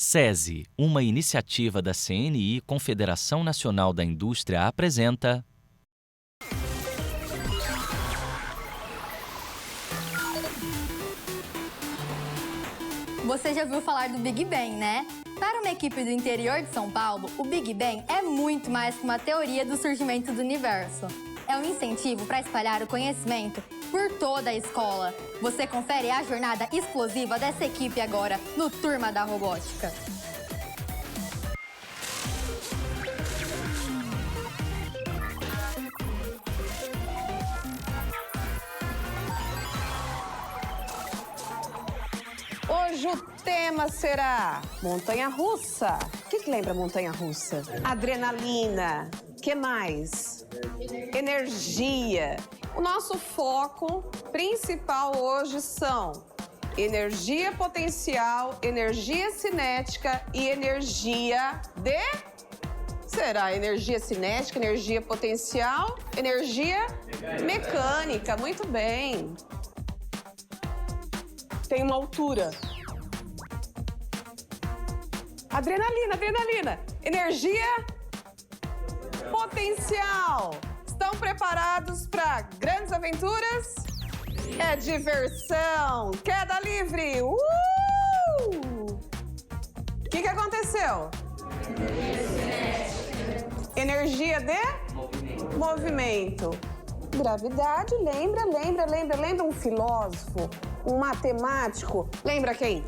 SESI, uma iniciativa da CNI, Confederação Nacional da Indústria, apresenta... Você já ouviu falar do Big Bang, né? Para uma equipe do interior de São Paulo, o Big Bang é muito mais que uma teoria do surgimento do universo. É um incentivo para espalhar o conhecimento por toda a escola. Você confere a jornada explosiva dessa equipe agora no Turma da Robótica. Hoje o tema será montanha-russa. O que lembra montanha-russa? Adrenalina. Que mais? Energia. O nosso foco principal hoje são energia potencial, energia cinética e energia de... Será energia cinética, energia potencial, energia mecânica. Muito bem. Tem uma altura. Adrenalina, adrenalina. Energia potencial. Estão preparados para grandes aventuras? É diversão. Queda livre. O que aconteceu? Energia de movimento. Gravidade, lembra um filósofo, um matemático. Lembra quem?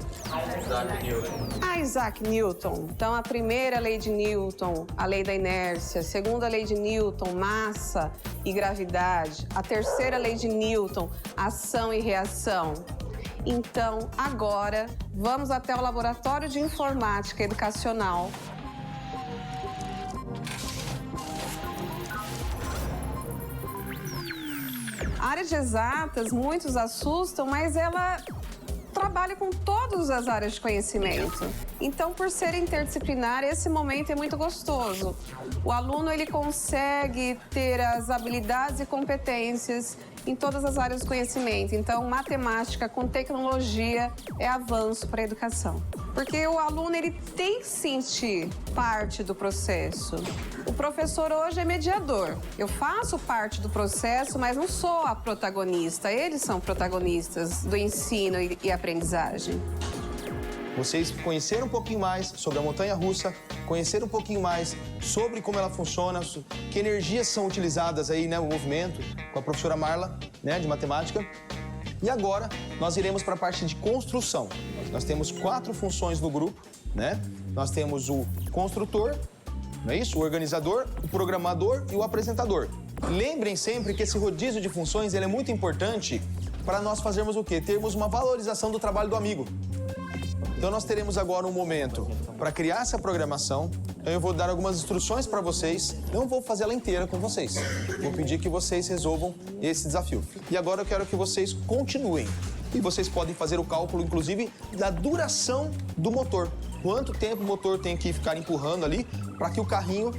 Isaac Newton. Então, a primeira lei de Newton, a lei da inércia. A segunda lei de Newton, massa e gravidade. A terceira lei de Newton, ação e reação. Então, agora, vamos até o Laboratório de Informática Educacional. A área de exatas, muitos assustam, mas ela trabalha com todas as áreas de conhecimento. Então, por ser interdisciplinar, esse momento é muito gostoso. O aluno ele consegue ter as habilidades e competências em todas as áreas do conhecimento. Então, matemática com tecnologia é avanço para a educação. Porque o aluno ele tem que sentir parte do processo. O professor hoje é mediador. Eu faço parte do processo, mas não sou a protagonista. Eles são protagonistas do ensino e aprendizagem. Vocês conheceram um pouquinho mais sobre a montanha-russa, conheceram um pouquinho mais sobre como ela funciona, que energias são utilizadas aí, né, no movimento, com a professora Marla, né, de matemática. E agora nós iremos para a parte de construção. Nós temos 4 funções no grupo, né? Nós temos o construtor, não é isso? O organizador, o programador e o apresentador. Lembrem sempre que esse rodízio de funções ele é muito importante para nós fazermos o quê? Termos uma valorização do trabalho do amigo. Então, nós teremos agora um momento para criar essa programação. Então, eu vou dar algumas instruções para vocês. Não vou fazer ela inteira com vocês. Vou pedir que vocês resolvam esse desafio. E agora eu quero que vocês continuem. E vocês podem fazer o cálculo, inclusive, da duração do motor. Quanto tempo o motor tem que ficar empurrando ali para que o carrinho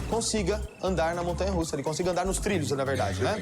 consiga andar na montanha-russa. Ele consiga andar nos trilhos, na verdade, né?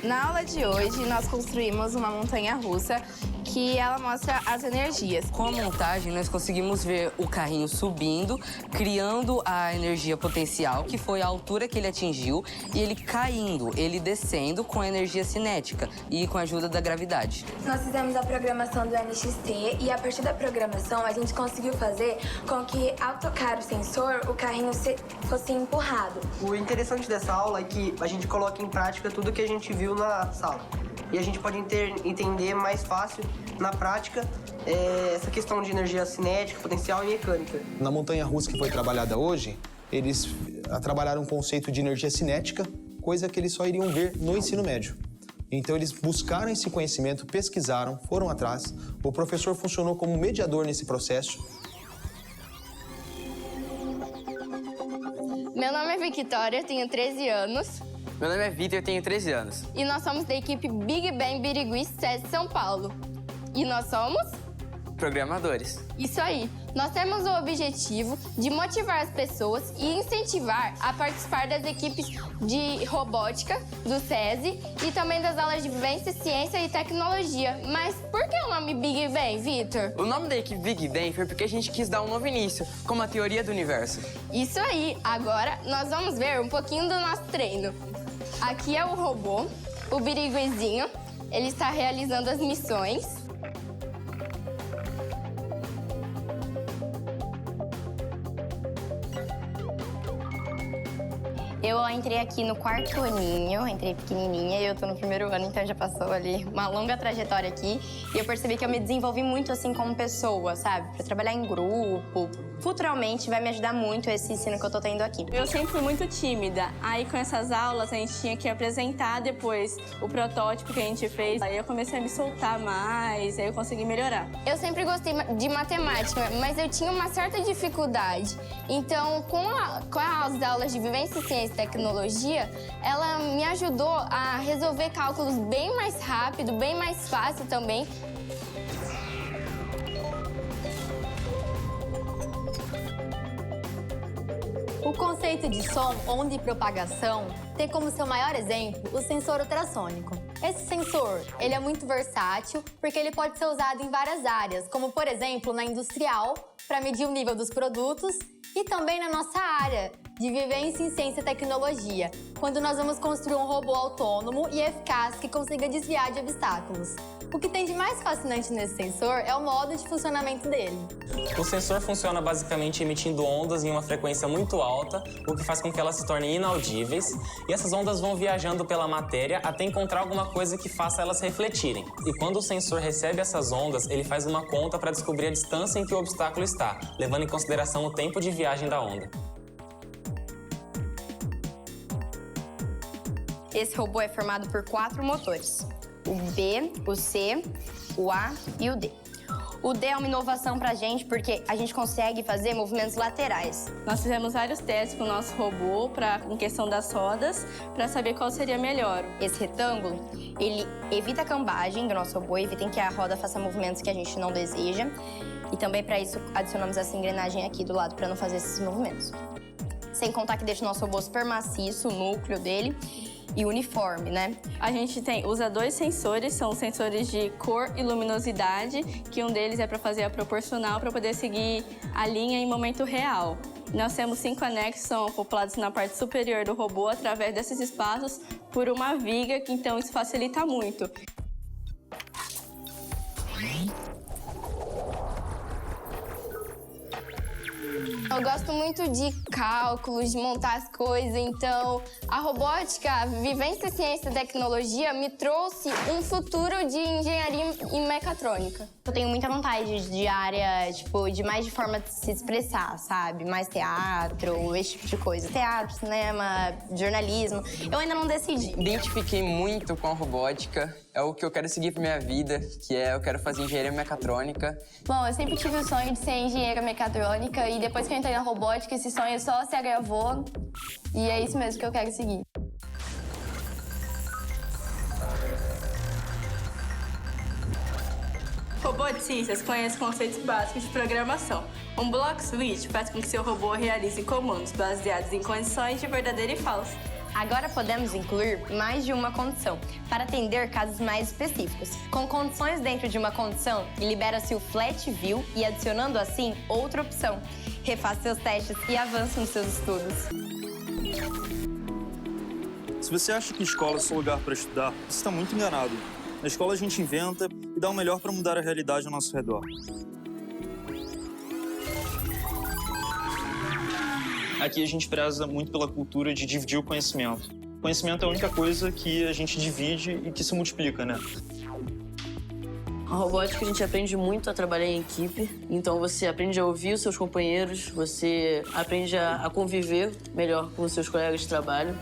Na aula de hoje, nós construímos uma montanha-russa que ela mostra as energias. Com a montagem, nós conseguimos ver o carrinho subindo, criando a energia potencial, que foi a altura que ele atingiu, e ele caindo, ele descendo com a energia cinética e com a ajuda da gravidade. Nós fizemos a programação do NXT e, a partir da programação, a gente conseguiu fazer com que, ao tocar o sensor, o carrinho fosse empurrado. O interessante dessa aula é que a gente coloca em prática tudo que a gente viu na sala. E a gente pode entender mais fácil, na prática, essa questão de energia cinética, potencial e mecânica. Na montanha-russa que foi trabalhada hoje, eles trabalharam um conceito de energia cinética, coisa que eles só iriam ver no ensino médio. Então, eles buscaram esse conhecimento, pesquisaram, foram atrás. O professor funcionou como mediador nesse processo. Meu nome é Victoria, tenho 13 anos. Meu nome é Vitor, eu tenho 13 anos. E nnós somos da equipe Big Bang Birigui SESI São Paulo. E nós somos... programadores. Isso aí. Nós temos o objetivo de motivar as pessoas e incentivar a participar das equipes de robótica do SESI e também das aulas de vivência, ciência e tecnologia. Mas por que o nome Big Bang, Vitor? O nome da equipe Big Bang foi porque a gente quis dar um novo início, como a teoria do universo. Isso aí. Agora nós vamos ver um pouquinho do nosso treino. Aqui é o robô, o Biriguizinho. Ele está realizando as missões. Eu entrei aqui no 4º aninho, entrei pequenininha e eu tô no 1º ano, então já passou ali uma longa trajetória aqui. E eu percebi que eu me desenvolvi muito assim como pessoa, sabe? Pra trabalhar em grupo. Futuramente vai me ajudar muito esse ensino que eu tô tendo aqui. Eu sempre fui muito tímida. Aí com essas aulas a gente tinha que apresentar depois o protótipo que a gente fez. Aí eu comecei a me soltar mais, aí eu consegui melhorar. Eu sempre gostei de matemática, mas eu tinha uma certa dificuldade. Então, com as aulas de vivência, ciência e tecnologia, ela me ajudou a resolver cálculos bem mais rápido, bem mais fácil também. O conceito de som, onda e propagação tem como seu maior exemplo o sensor ultrassônico. Esse sensor, ele é muito versátil porque ele pode ser usado em várias áreas, como por exemplo na industrial, para medir o nível dos produtos, e também na nossa área de vivência em ciência e tecnologia, quando nós vamos construir um robô autônomo e eficaz que consiga desviar de obstáculos. O que tem de mais fascinante nesse sensor é o modo de funcionamento dele. O sensor funciona basicamente emitindo ondas em uma frequência muito alta, o que faz com que elas se tornem inaudíveis, e essas ondas vão viajando pela matéria até encontrar alguma coisa que faça elas refletirem. E quando o sensor recebe essas ondas, ele faz uma conta para descobrir a distância em que o obstáculo está, levando em consideração o tempo de viagem da onda. Esse robô é formado por 4 motores. O B, o C, o A e o D. O D é uma inovação pra gente porque a gente consegue fazer movimentos laterais. Nós fizemos vários testes com o nosso robô em questão das rodas, para saber qual seria melhor. Esse retângulo, ele evita a cambagem do nosso robô, evita que a roda faça movimentos que a gente não deseja. E também para isso adicionamos essa engrenagem aqui do lado para não fazer esses movimentos. Sem contar que deixa o nosso robô super maciço, o núcleo dele, e uniforme, né? A gente usa 2 sensores, são sensores de cor e luminosidade, que um deles é para fazer a proporcional, para poder seguir a linha em momento real. Nós temos 5 anexos, são acoplados na parte superior do robô, através desses espaços, por uma viga, que então isso facilita muito. Eu gosto muito de cálculos, de montar as coisas, então a robótica, a vivência, ciência e tecnologia me trouxe um futuro de engenharia e mecatrônica. Eu tenho muita vontade de área, de mais de forma de se expressar, sabe? Mais teatro, esse tipo de coisa. Teatro, cinema, jornalismo. Eu ainda não decidi. Identifiquei muito com a robótica. É o que eu quero seguir pra minha vida, que é eu quero fazer engenharia mecatrônica. Bom, eu sempre tive o sonho de ser engenheira mecatrônica e depois que eu entrei na robótica, esse sonho só se agravou e é isso mesmo que eu quero seguir. Roboticistas conhece conceitos básicos de programação. Um block switch faz com que seu robô realize comandos baseados em condições de verdadeiro e falso. Agora podemos incluir mais de uma condição, para atender casos mais específicos. Com condições dentro de uma condição, libera-se o flat view e adicionando assim outra opção. Refaça seus testes e avance nos seus estudos. Se você acha que escola é só lugar para estudar, você está muito enganado. Na escola a gente inventa e dá o melhor para mudar a realidade ao nosso redor. Aqui a gente preza muito pela cultura de dividir o conhecimento. O conhecimento é a única coisa que a gente divide e que se multiplica, né? A robótica a gente aprende muito a trabalhar em equipe, então você aprende a ouvir os seus companheiros, você aprende a conviver melhor com os seus colegas de trabalho.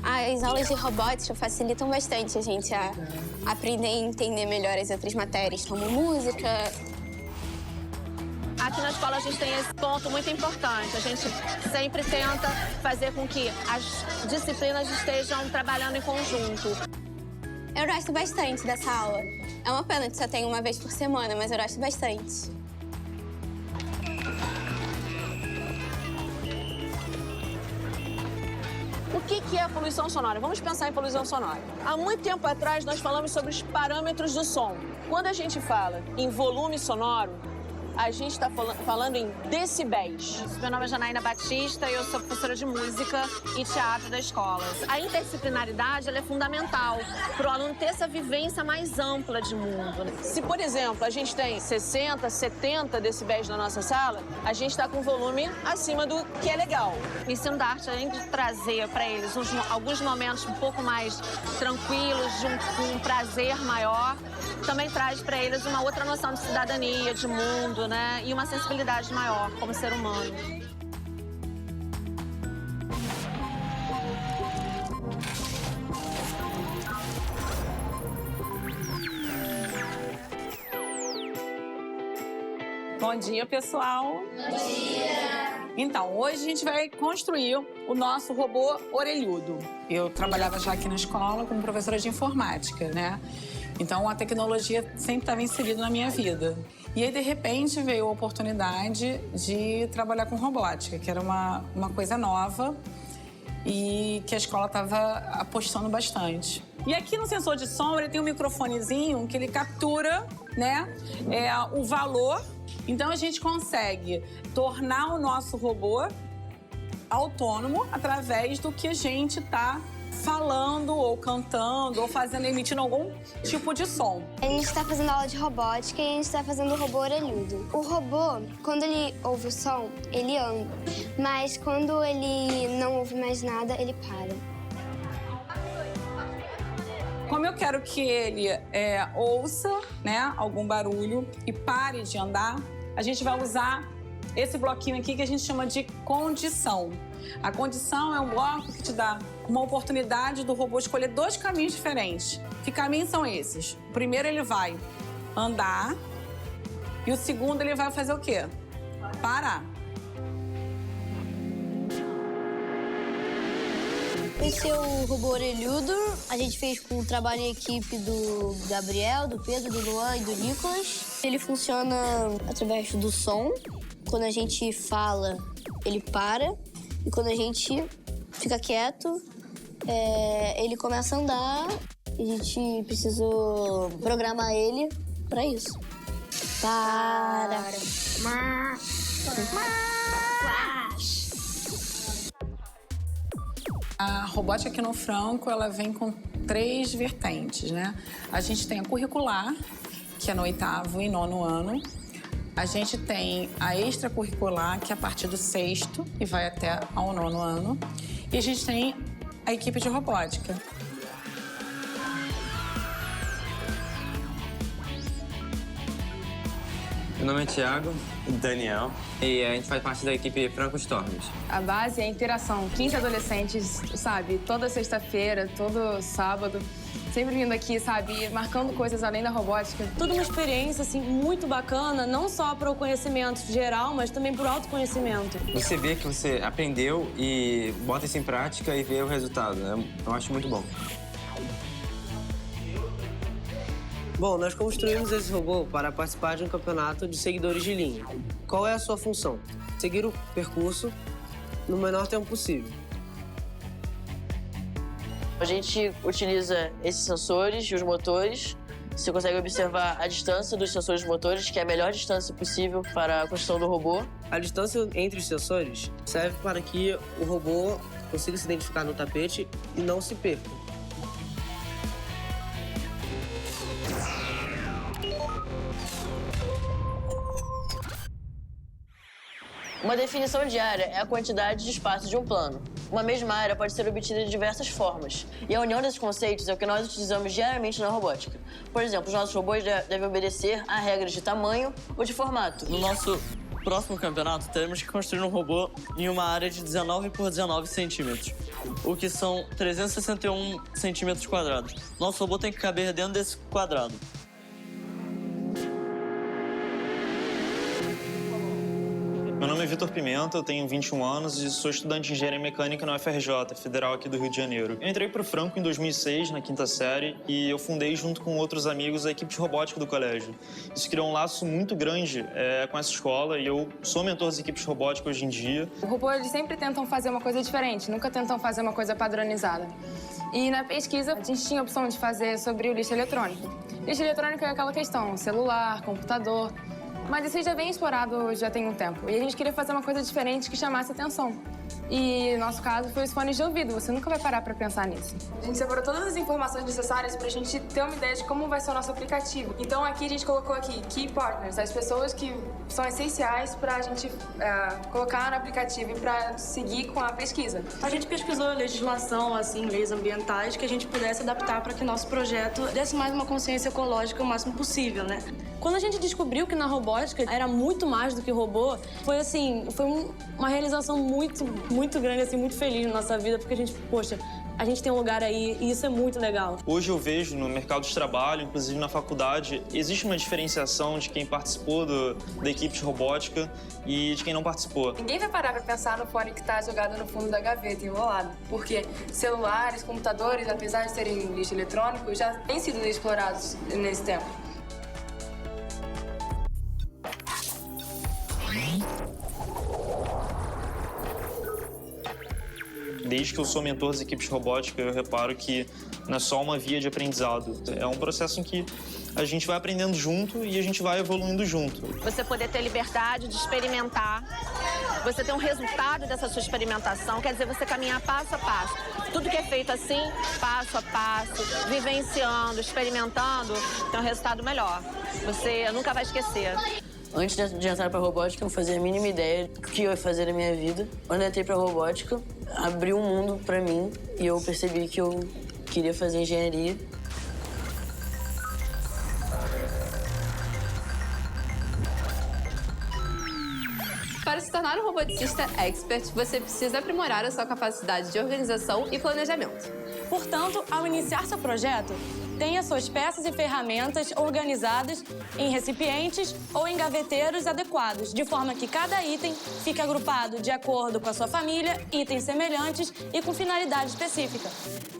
As aulas de robótica facilitam bastante a gente a aprender e entender melhor as outras matérias, como música. Aqui na escola a gente tem esse ponto muito importante. A gente sempre tenta fazer com que as disciplinas estejam trabalhando em conjunto. Eu gosto bastante dessa aula. É uma pena que só tem uma vez por semana, mas eu gosto bastante. O que é a poluição sonora? Vamos pensar em poluição sonora. Há muito tempo atrás, nós falamos sobre os parâmetros do som. Quando a gente fala em volume sonoro, a gente está falando em decibéis. Meu nome é Janaína Batista e eu sou professora de música e teatro da escola. A interdisciplinaridade ela é fundamental para o aluno ter essa vivência mais ampla de mundo. Se, por exemplo, a gente tem 60, 70 decibéis na nossa sala, a gente está com um volume acima do que é legal. O ensino da arte, além de trazer para eles alguns momentos um pouco mais tranquilos, de um prazer maior, também traz para eles uma outra noção de cidadania, de mundo, né? E uma sensibilidade maior como ser humano. Bom dia, pessoal. Bom dia. Então, hoje a gente vai construir o nosso robô orelhudo. Eu trabalhava já aqui na escola como professora de informática, né? Então, a tecnologia sempre estava inserida na minha vida. E aí, de repente, veio a oportunidade de trabalhar com robótica, que era uma coisa nova e que a escola estava apostando bastante. E aqui no sensor de som, ele tem um microfonezinho que ele captura, né, o valor. Então, a gente consegue tornar o nosso robô autônomo através do que a gente está falando ou cantando ou emitindo algum tipo de som. A gente está fazendo aula de robótica e a gente está fazendo o robô orelhudo. O robô, quando ele ouve o som, ele anda. Mas quando ele não ouve mais nada, ele para. Como eu quero que ele ouça, né, algum barulho e pare de andar, a gente vai usar esse bloquinho aqui que a gente chama de condição. A condição é um bloco que te dá uma oportunidade do robô escolher dois caminhos diferentes. Que caminhos são esses? O primeiro ele vai andar e o segundo ele vai fazer o quê? Parar. Esse é o robô orelhudo. A gente fez com o trabalho em equipe do Gabriel, do Pedro, do Luan e do Nicolas. Ele funciona através do som. Quando a gente fala, ele para. E quando a gente fica quieto, ele começa a andar. A gente precisou programar ele para isso. Para. A robótica aqui no Franco, ela vem com 3 vertentes, né? A gente tem a curricular, que é no 8º e 9º ano. A gente tem a extracurricular, que é a partir do 6º e vai até ao 9º ano. E a gente tem a equipe de robótica. Meu nome é Thiago. Daniel. E a gente faz parte da equipe Franco Storms. A base é a interação. 15 adolescentes, sabe? Toda sexta-feira, todo sábado. Sempre vindo aqui, sabe? Marcando coisas além da robótica. Tudo uma experiência, assim, muito bacana. Não só para o conhecimento geral, mas também para o autoconhecimento. Você vê que você aprendeu e bota isso em prática e vê o resultado, né? Eu acho muito bom. Bom, nós construímos esse robô para participar de um campeonato de seguidores de linha. Qual é a sua função? Seguir o percurso no menor tempo possível. A gente utiliza esses sensores e os motores. Você consegue observar a distância dos sensores e motores, que é a melhor distância possível para a construção do robô. A distância entre os sensores serve para que o robô consiga se identificar no tapete e não se perca. Uma definição de área é a quantidade de espaço de um plano. Uma mesma área pode ser obtida de diversas formas. E a união desses conceitos é o que nós utilizamos diariamente na robótica. Por exemplo, os nossos robôs devem obedecer a regras de tamanho ou de formato. No nosso próximo campeonato, teremos que construir um robô em uma área de 19 por 19 centímetros, o que são 361 centímetros quadrados. Nosso robô tem que caber dentro desse quadrado. Meu nome é Vitor Pimenta, eu tenho 21 anos e sou estudante de Engenharia Mecânica na UFRJ, Federal aqui do Rio de Janeiro. Eu entrei pro Franco em 2006, na 5ª série, e eu fundei junto com outros amigos a equipe de robótica do colégio. Isso criou um laço muito grande com essa escola e eu sou mentor das equipes de robótica hoje em dia. O robô, eles sempre tentam fazer uma coisa diferente, nunca tentam fazer uma coisa padronizada. E na pesquisa, a gente tinha a opção de fazer sobre o lixo eletrônico. Lixo eletrônico é aquela questão, celular, computador. Mas isso já vem explorado já tem um tempo. E a gente queria fazer uma coisa diferente que chamasse atenção. E no nosso caso foi os fones de ouvido. Você nunca vai parar para pensar nisso. A gente separou todas as informações necessárias para a gente ter uma ideia de como vai ser o nosso aplicativo. Então aqui a gente colocou aqui Key Partners, as pessoas que são essenciais para a gente colocar no aplicativo e para seguir com a pesquisa. A gente pesquisou legislação, assim, leis ambientais que a gente pudesse adaptar para que nosso projeto desse mais uma consciência ecológica o máximo possível, né? Quando a gente descobriu que na robótica era muito mais do que robô, foi assim, uma realização muito grande, assim, muito feliz na nossa vida, porque a gente, poxa, a gente tem um lugar aí e isso é muito legal. Hoje eu vejo no mercado de trabalho, inclusive na faculdade, existe uma diferenciação de quem participou da equipe de robótica e de quem não participou. Ninguém vai parar para pensar no fone que está jogado no fundo da gaveta, enrolado. Porque celulares, computadores, apesar de serem lixo eletrônico, já têm sido explorados nesse tempo. Desde que eu sou mentor das equipes de robótica, eu reparo que não é só uma via de aprendizado. É um processo em que a gente vai aprendendo junto e a gente vai evoluindo junto. Você poder ter liberdade de experimentar, você ter um resultado dessa sua experimentação, quer dizer, você caminhar passo a passo. Tudo que é feito assim, passo a passo, vivenciando, experimentando, tem um resultado melhor. Você nunca vai esquecer. Antes de entrar pra robótica, eu não fazia a mínima ideia do que eu ia fazer na minha vida. Quando eu entrei pra robótica, abriu um mundo pra mim e eu percebi que eu queria fazer engenharia. Para se tornar um roboticista expert, você precisa aprimorar a sua capacidade de organização e planejamento. Portanto, ao iniciar seu projeto, tenha suas peças e ferramentas organizadas em recipientes ou em gaveteiros adequados, de forma que cada item fique agrupado de acordo com a sua família, itens semelhantes e com finalidade específica.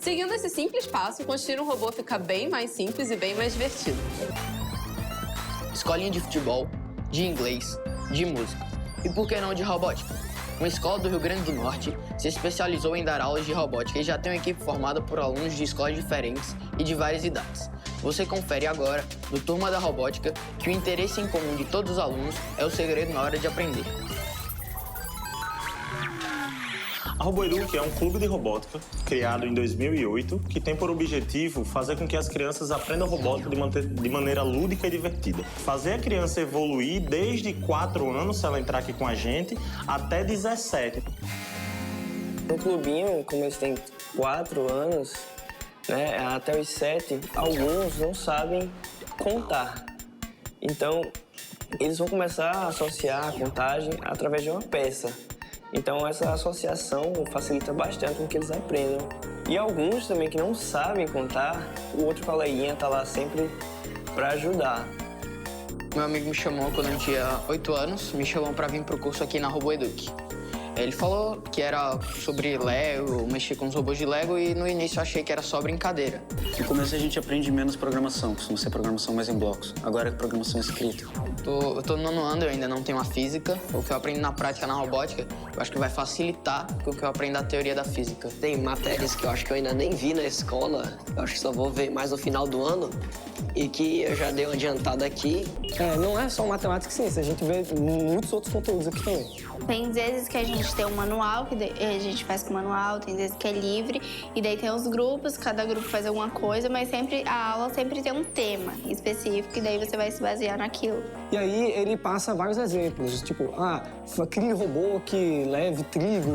Seguindo esse simples passo, construir um robô fica bem mais simples e bem mais divertido. Escolinha de futebol, de inglês, de música. E por que não de robótica? Uma escola do Rio Grande do Norte se especializou em dar aulas de robótica e já tem uma equipe formada por alunos de escolas diferentes e de várias idades. Você confere agora, no Turma da Robótica, que o interesse em comum de todos os alunos é o segredo na hora de aprender. A RoboEduc é um clube de robótica criado em 2008 que tem por objetivo fazer com que as crianças aprendam robótica de maneira lúdica e divertida. Fazer a criança evoluir desde 4 anos, se ela entrar aqui com a gente, até 17. No clubinho, como eles têm 4 anos, né, até os 7, alguns não sabem contar. Então, eles vão começar a associar a contagem através de uma peça. Então, essa associação facilita bastante com que eles aprendam. E alguns também que não sabem contar, o outro coleguinha tá lá sempre para ajudar. Meu amigo me chamou quando eu tinha 8 anos, me chamou para vir pro curso aqui na RoboEduc. Ele falou que era sobre Lego, mexer com os robôs de Lego e no início eu achei que era só brincadeira. No começo a gente aprende menos programação, costuma ser programação mais em blocos. Agora é programação escrita. Eu tô no 9º ano, eu ainda não tenho a física. O que eu aprendo na prática na robótica, eu acho que vai facilitar o que eu aprendo da teoria da física. Tem matérias que eu acho que eu ainda nem vi na escola, eu acho que só vou ver mais no final do ano, e que eu já dei uma adiantada aqui. Não é só matemática e ciência, a gente vê muitos outros conteúdos aqui também. Tem vezes que a gente tem um manual, que a gente faz com manual, tem vezes que é livre, e daí tem os grupos, cada grupo faz alguma coisa, mas sempre a aula sempre tem um tema específico, e daí você vai se basear naquilo. E aí ele passa vários exemplos, tipo, crie robô que leve trigo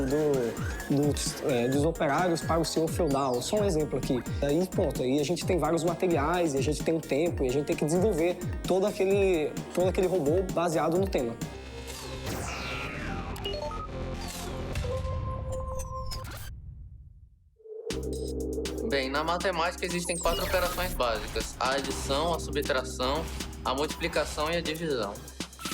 dos operários para o senhor feudal, só um exemplo aqui. Aí, pronto, aí a gente tem vários materiais, e a gente tem um tempo, e a gente tem que desenvolver todo aquele robô baseado no tema. Bem, na matemática existem 4 operações básicas: a adição, a subtração, a multiplicação e a divisão.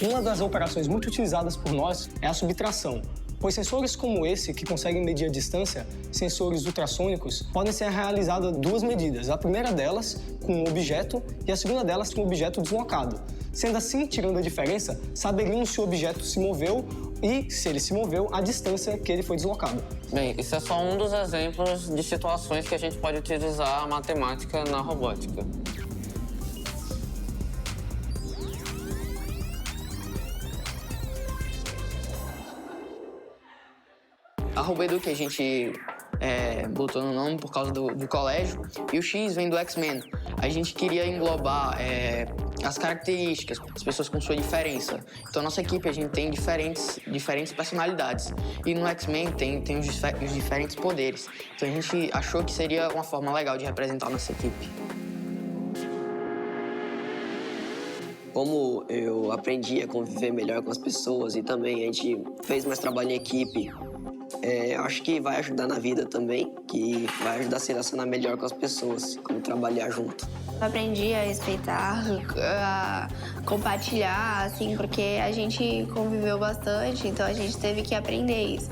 Uma das operações muito utilizadas por nós é a subtração, pois sensores como esse, que conseguem medir a distância, sensores ultrassônicos, podem ser realizadas duas medidas. A primeira delas com um objeto e a segunda delas com um objeto deslocado. Sendo assim, tirando a diferença, saberíamos se o objeto se moveu e, se ele se moveu, a distância que ele foi deslocado. Bem, isso é só um dos exemplos de situações que a gente pode utilizar a matemática na robótica. A RoboEduc a gente botou no nome por causa do colégio e o X vem do X-Men. A gente queria englobar as características, as pessoas com sua diferença. Então, nossa equipe, a gente tem diferentes personalidades. E no X-Men tem os diferentes poderes. Então, a gente achou que seria uma forma legal de representar a nossa equipe. Como eu aprendi a conviver melhor com as pessoas e também a gente fez mais trabalho em equipe, acho que vai ajudar na vida também, que vai ajudar a se relacionar melhor com as pessoas, como trabalhar junto. Eu aprendi a respeitar, a compartilhar, assim, porque a gente conviveu bastante, então a gente teve que aprender isso.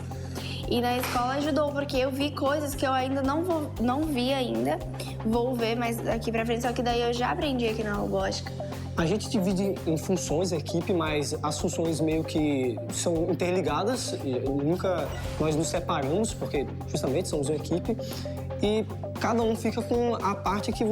E na escola ajudou, porque eu vi coisas que eu ainda não vi ainda, vou ver mais daqui pra frente, só que daí eu já aprendi aqui na robótica. A gente divide em funções a equipe, mas as funções meio que são interligadas. Nunca nós nos separamos, porque justamente somos uma equipe. E cada um fica com a parte que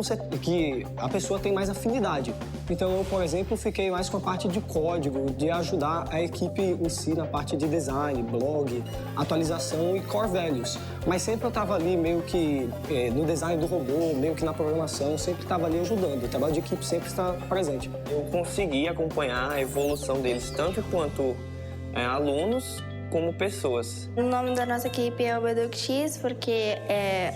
a pessoa tem mais afinidade. Então, eu, por exemplo, fiquei mais com a parte de código, de ajudar a equipe em si na parte de design, blog, atualização e core values. Mas sempre eu estava ali meio que no design do robô, meio que na programação, sempre estava ali ajudando. O trabalho de equipe sempre está presente. Eu consegui acompanhar a evolução deles, tanto quanto alunos, como pessoas. O nome da nossa equipe é RoboEduc X, porque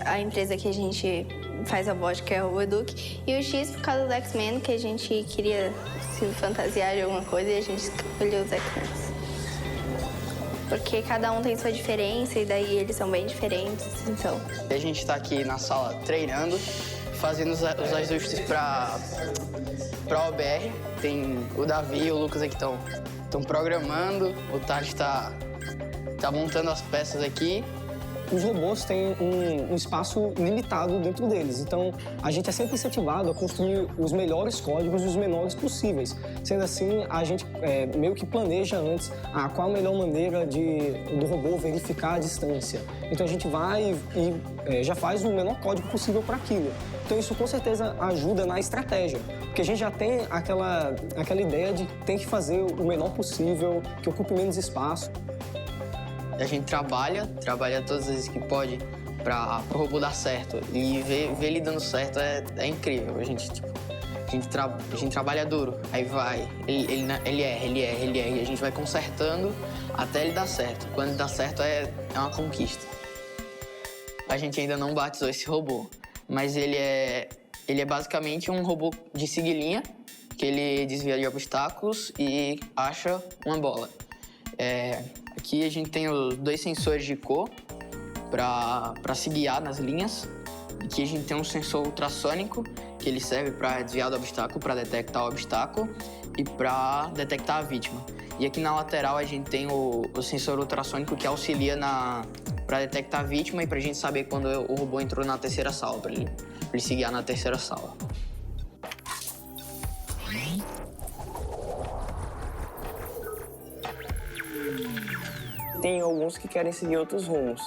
a empresa que a gente faz a robótica é a RoboEduc. E o X por causa do X-Men, que a gente queria se fantasiar de alguma coisa e a gente escolheu os X-Men. Porque cada um tem sua diferença e daí eles são bem diferentes, então. A gente está aqui na sala treinando, fazendo os ajustes para OBR. Tem o Davi e o Lucas aqui estão programando, o Tati tá montando as peças aqui. Os robôs têm um espaço limitado dentro deles, então a gente é sempre incentivado a construir os melhores códigos e os menores possíveis. Sendo assim, a gente meio que planeja antes qual a melhor maneira do robô verificar a distância. Então a gente vai e já faz o menor código possível para aquilo. Então isso com certeza ajuda na estratégia, porque a gente já tem aquela ideia de tem que fazer o menor possível, que ocupe menos espaço. A gente trabalha todas as vezes que pode para o robô dar certo. E ver ele dando certo é incrível. A gente trabalha duro, aí vai, ele erra, e a gente vai consertando até ele dar certo. Quando ele dá certo é uma conquista. A gente ainda não batizou esse robô, mas ele é basicamente um robô de seguir que ele desvia de obstáculos e acha uma bola. Aqui a gente tem os 2 sensores de cor para se guiar nas linhas. Aqui a gente tem um sensor ultrassônico que ele serve para desviar do obstáculo, para detectar o obstáculo e para detectar a vítima. E aqui na lateral a gente tem o sensor ultrassônico que auxilia para detectar a vítima e para a gente saber quando o robô entrou na terceira sala, para ele se guiar na terceira sala. Tem alguns que querem seguir outros rumos,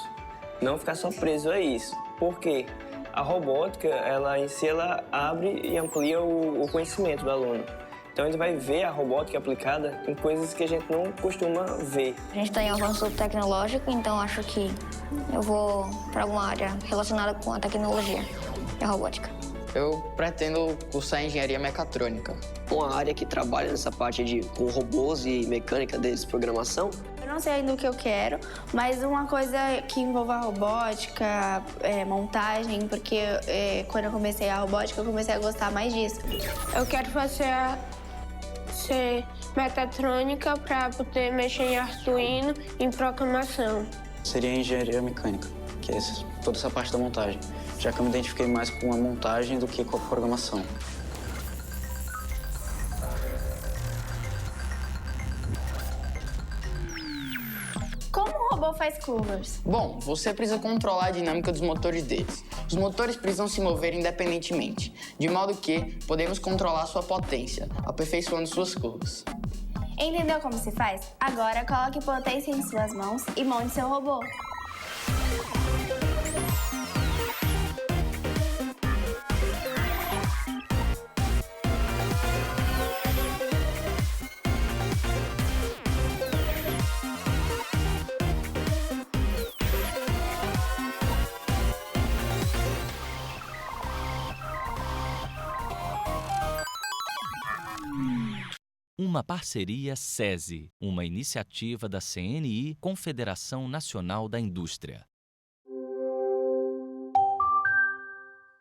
não ficar só preso a isso, porque a robótica, ela em si, ela abre e amplia o conhecimento do aluno. Então ele vai ver a robótica aplicada em coisas que a gente não costuma ver. A gente está em avanço tecnológico, então acho que eu vou para alguma área relacionada com a tecnologia e a robótica. Eu pretendo cursar engenharia mecatrônica. Uma área que trabalha nessa parte com robôs e mecânica deles, programação. Eu não sei ainda o que eu quero, mas uma coisa que envolva robótica, montagem, porque quando eu comecei a robótica, eu comecei a gostar mais disso. Eu quero ser mecatrônica para poder mexer em Arduino, em programação. Seria engenharia mecânica, que é toda essa parte da montagem, já que eu me identifiquei mais com a montagem do que com a programação. robô faz curvas? Bom, você precisa controlar a dinâmica dos motores deles. Os motores precisam se mover independentemente, de modo que podemos controlar sua potência, aperfeiçoando suas curvas. Entendeu como se faz? Agora coloque potência em suas mãos e monte seu robô. Uma parceria SESI, uma iniciativa da CNI, Confederação Nacional da Indústria.